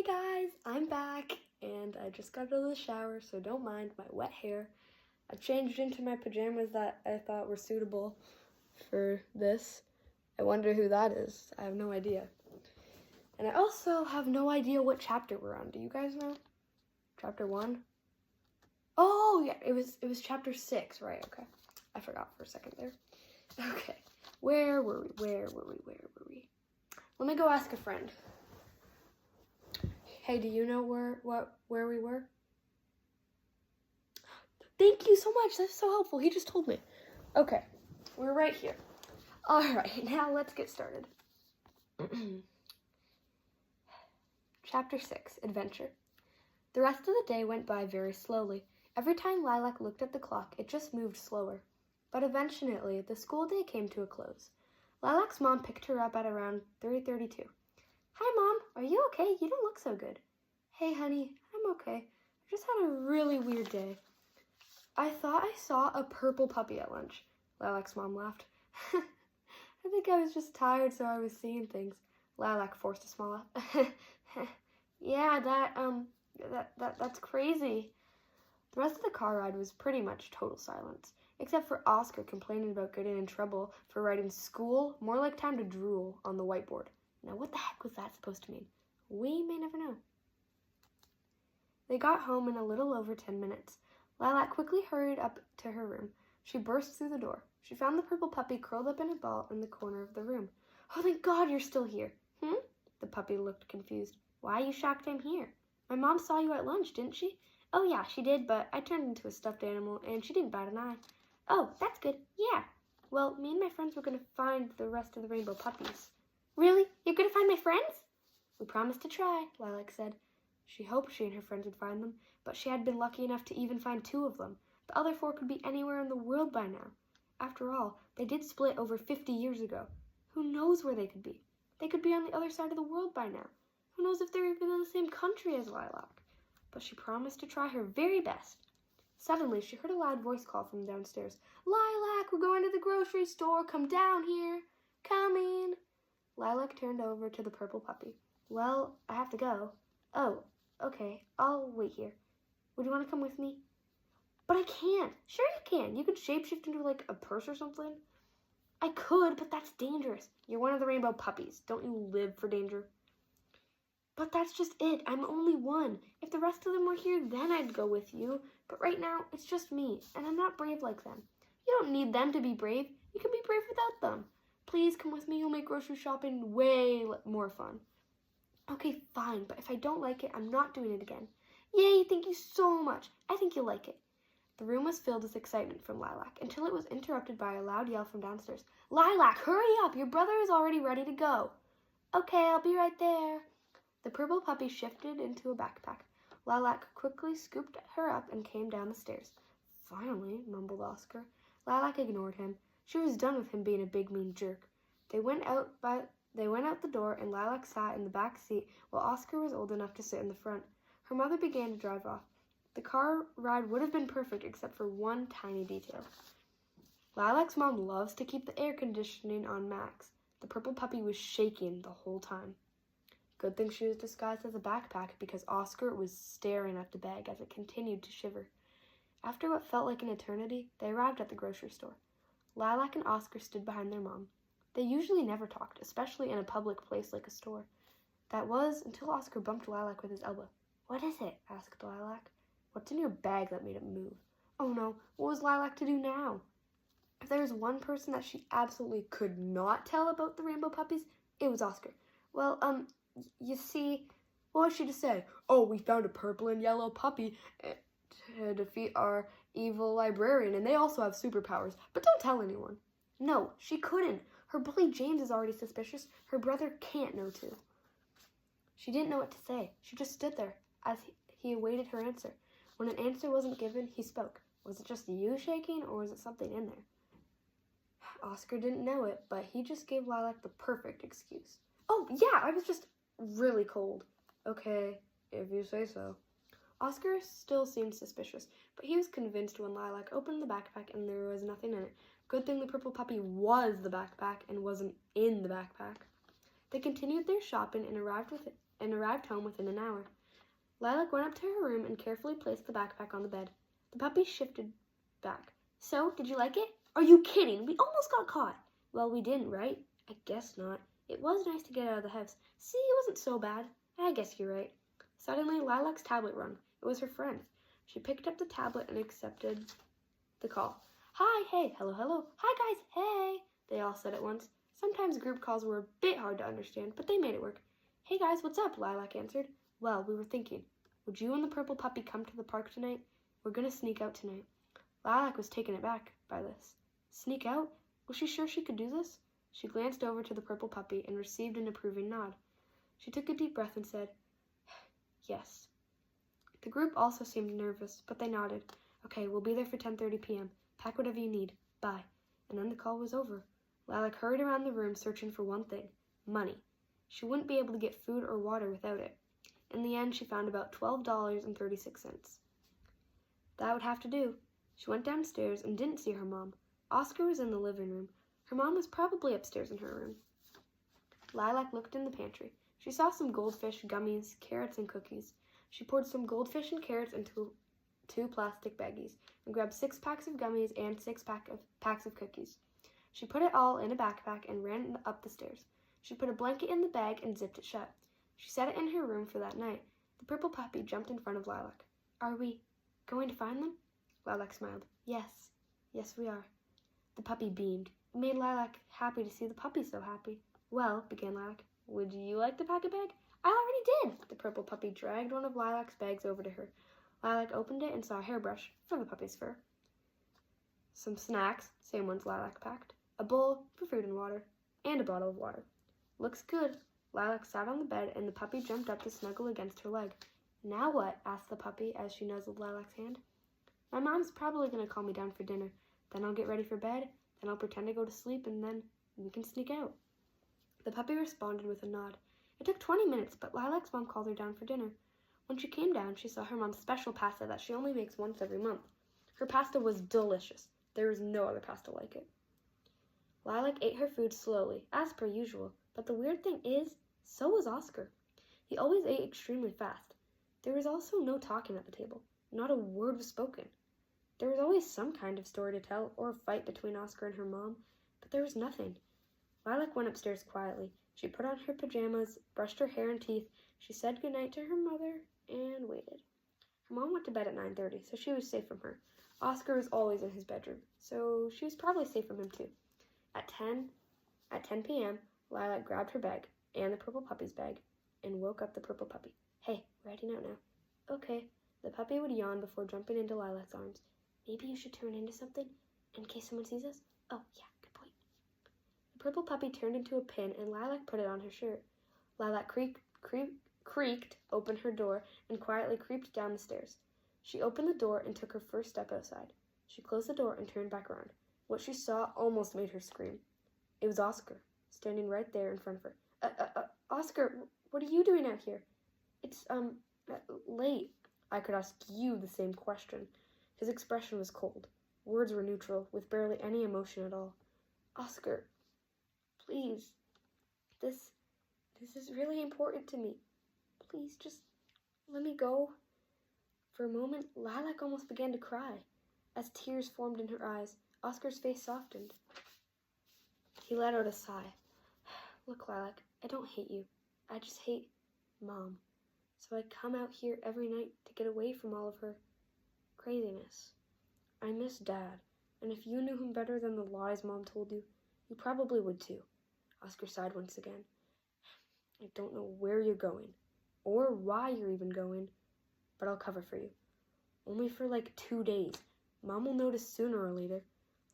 guys, I'm back, and I just got out of the shower, so don't mind my wet hair. I changed into my pajamas that I thought were suitable for this. I wonder who that is. I have no idea. And I also have no idea what chapter we're on. Do you guys know? Chapter 1? Oh, yeah, it was chapter 6, right, okay. I forgot for a second there. Okay, where were we? Let me go ask a friend. Hey, do you know where we were? Thank you so much. That's so helpful. He just told me. Okay, we're right here. All right, now let's get started. Chapter 6, Adventure. The rest of the day went by very slowly. Every time Lilac looked at the clock, it just moved slower. But eventually, the school day came to a close. Lilac's mom picked her up at around 3:32. Hi, Mom. Are you okay? You don't look so good. Hey, honey. I'm okay. I just had a really weird day. I thought I saw a purple puppy at lunch. Lilac's mom laughed. I think I was just tired, so I was seeing things. Lilac forced a smile. Yeah, that's crazy. The rest of the car ride was pretty much total silence, except for Oscar complaining about getting in trouble for writing school, more like time to drool, on the whiteboard. Now, what the heck was that supposed to mean? We may never know. They got home in a little over 10 minutes. Lilac quickly hurried up to her room. She burst through the door. She found the purple puppy curled up in a ball in the corner of the room. Oh, thank God you're still here. The puppy looked confused. Why are you shocked I'm here? My mom saw you at lunch, didn't she? Oh, yeah, she did, but I turned into a stuffed animal, and she didn't bat an eye. Oh, that's good. Yeah. Well, me and my friends were going to find the rest of the rainbow puppies. Really? You're going to find my friends? We promised to try, Lilac said. She hoped she and her friends would find them, but she had been lucky enough to even find 2 of them. The other 4 could be anywhere in the world by now. After all, they did split over 50 years ago. Who knows where they could be? They could be on the other side of the world by now. Who knows if they're even in the same country as Lilac? But she promised to try her very best. Suddenly, she heard a loud voice call from downstairs. Lilac, we're going to the grocery store. Come down here. Coming. Lilac turned over to the purple puppy. Well, I have to go. Oh, okay. I'll wait here. Would you want to come with me? But I can't. Sure you can. You could shapeshift into like a purse or something. I could, but that's dangerous. You're one of the rainbow puppies. Don't you live for danger? But that's just it. I'm only one. If the rest of them were here, then I'd go with you. But right now, it's just me, and I'm not brave like them. You don't need them to be brave. You can be brave without them. Please come with me. You'll make grocery shopping way more fun. Okay, fine, but if I don't like it, I'm not doing it again. Yay, thank you so much. I think you'll like it. The room was filled with excitement from Lilac until it was interrupted by a loud yell from downstairs. Lilac, hurry up! Your brother is already ready to go. Okay, I'll be right there. The purple puppy shifted into a backpack. Lilac quickly scooped her up and came down the stairs. Finally, mumbled Oscar. Lilac ignored him. She was done with him being a big mean jerk. They went out the door, and Lilac sat in the back seat while Oscar was old enough to sit in the front. Her mother began to drive off. The car ride would have been perfect except for one tiny detail. Lilac's mom loves to keep the air conditioning on max. The purple puppy was shaking the whole time. Good thing she was disguised as a backpack because Oscar was staring at the bag as it continued to shiver. After what felt like an eternity, they arrived at the grocery store. Lilac and Oscar stood behind their mom. They usually never talked, especially in a public place like a store. That was until Oscar bumped Lilac with his elbow. What is it? Asked Lilac. What's in your bag that made it move? Oh no, what was Lilac to do now? If there was one person that she absolutely could not tell about the rainbow puppies, it was Oscar. Well, you see, what was she to say? Oh, we found a purple and yellow puppy to defeat our evil librarian, and they also have superpowers. But don't tell anyone. No, she couldn't. Her bully James is already suspicious. Her brother can't know too. She didn't know what to say. She just stood there as he awaited her answer. When an answer wasn't given, he spoke. Was it just you shaking, or was it something in there? Oscar didn't know it, but he just gave Lilac the perfect excuse. Oh, yeah, I was just really cold. Okay, if you say so. Oscar still seemed suspicious, but he was convinced when Lilac opened the backpack and there was nothing in it. Good thing the purple puppy was the backpack and wasn't in the backpack. They continued their shopping and arrived and arrived home within an hour. Lilac went up to her room and carefully placed the backpack on the bed. The puppy shifted back. So, did you like it? Are you kidding? We almost got caught. Well, we didn't, right? I guess not. It was nice to get out of the house. See, it wasn't so bad. I guess you're right. Suddenly, Lilac's tablet rung. It was her friend. She picked up the tablet and accepted the call. Hi, hey, hello, hello. Hi, guys, hey, they all said at once. Sometimes group calls were a bit hard to understand, but they made it work. Hey, guys, what's up? Lilac answered. Well, we were thinking, would you and the purple puppy come to the park tonight? We're going to sneak out tonight. Lilac was taken aback by this. Sneak out? Was she sure she could do this? She glanced over to the purple puppy and received an approving nod. She took a deep breath and said, yes. The group also seemed nervous, but they nodded. Okay, we'll be there for 10:30 p.m. Pack whatever you need. Bye. And then the call was over. Lilac hurried around the room searching for one thing, money. She wouldn't be able to get food or water without it. In the end, she found about $12.36. That would have to do. She went downstairs and didn't see her mom. Oscar was in the living room. Her mom was probably upstairs in her room. Lilac looked in the pantry. She saw some goldfish, gummies, carrots, and cookies. She poured some goldfish and carrots into 2 plastic baggies and grabbed 6 packs of gummies and 6 packs of cookies. She put it all in a backpack and ran up the stairs. She put a blanket in the bag and zipped it shut. She set it in her room for that night. The purple puppy jumped in front of Lilac. Are we going to find them? Lilac smiled. Yes. Yes, we are. The puppy beamed. It made Lilac happy to see the puppy so happy. Well, began Lilac, would you like to pack a bag? I already did. The purple puppy dragged one of Lilac's bags over to her. Lilac opened it and saw a hairbrush for the puppy's fur. Some snacks, same ones Lilac packed. A bowl for food and water. And a bottle of water. Looks good. Lilac sat on the bed and the puppy jumped up to snuggle against her leg. Now what? Asked the puppy as she nuzzled Lilac's hand. My mom's probably going to call me down for dinner. Then I'll get ready for bed. Then I'll pretend to go to sleep and then we can sneak out. The puppy responded with a nod. It took 20 minutes, but Lilac's mom called her down for dinner. When she came down, she saw her mom's special pasta that she only makes once every month. Her pasta was delicious. There was no other pasta like it. Lilac ate her food slowly, as per usual, but the weird thing is, so was Oscar. He always ate extremely fast. There was also no talking at the table. Not a word was spoken. There was always some kind of story to tell or a fight between Oscar and her mom, but there was nothing. Lilac went upstairs quietly. She put on her pajamas, brushed her hair and teeth. She said goodnight to her mother and waited. Her mom went to bed at 9:30, so she was safe from her. Oscar was always in his bedroom, so she was probably safe from him too. At 10 p.m., Lilac grabbed her bag and the purple puppy's bag and woke up the purple puppy. Hey, we're heading out now. Okay. The puppy would yawn before jumping into Lilac's arms. Maybe you should turn into something in case someone sees us? Oh, yeah, good point. The purple puppy turned into a pin and Lilac put it on her shirt. Lilac creaked open her door and quietly creeped down the stairs. She opened the door and took her first step outside. She closed the door and turned back around. What she saw almost made her scream. It was Oscar, standing right there in front of her. Oscar, what are you doing out here? It's, late. I could ask you the same question. His expression was cold. Words were neutral, with barely any emotion at all. Oscar, please. This is really important to me. Please, just let me go. For a moment, Lilac almost began to cry. As tears formed in her eyes, Oscar's face softened. He let out a sigh. Look, Lilac, I don't hate you. I just hate Mom. So I come out here every night to get away from all of her craziness. I miss Dad, and if you knew him better than the lies Mom told you, you probably would too. Oscar sighed once again. I don't know where you're going, or why you're even going, but I'll cover for you. Only for like 2 days. Mom will notice sooner or later.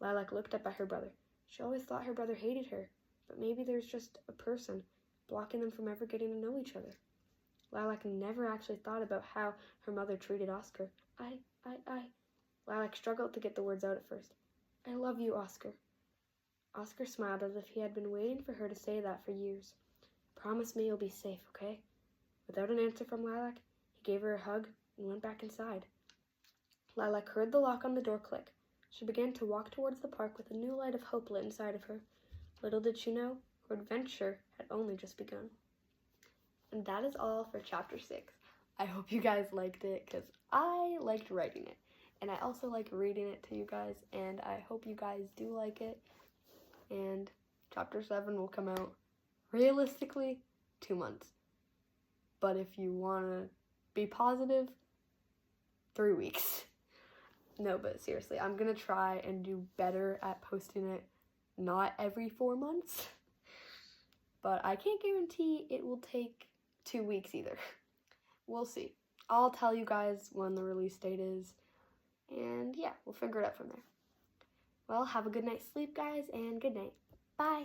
Lilac looked up at her brother. She always thought her brother hated her, but maybe there's just a person blocking them from ever getting to know each other. Lilac never actually thought about how her mother treated Oscar. Lilac struggled to get the words out at first. I love you, Oscar. Oscar smiled as if he had been waiting for her to say that for years. Promise me you'll be safe, okay? Without an answer from Lilac, he gave her a hug and went back inside. Lilac heard the lock on the door click. She began to walk towards the park with a new light of hope lit inside of her. Little did she know, her adventure had only just begun. And that is all for chapter 6. I hope you guys liked it because I liked writing it. And I also like reading it to you guys, and I hope you guys do like it. And chapter 7 will come out realistically 2 months. But if you want to be positive, 3 weeks. No, but seriously, I'm going to try and do better at posting it not every 4 months. But I can't guarantee it will take 2 weeks either. We'll see. I'll tell you guys when the release date is. And yeah, we'll figure it out from there. Well, have a good night's sleep, guys, and good night. Bye.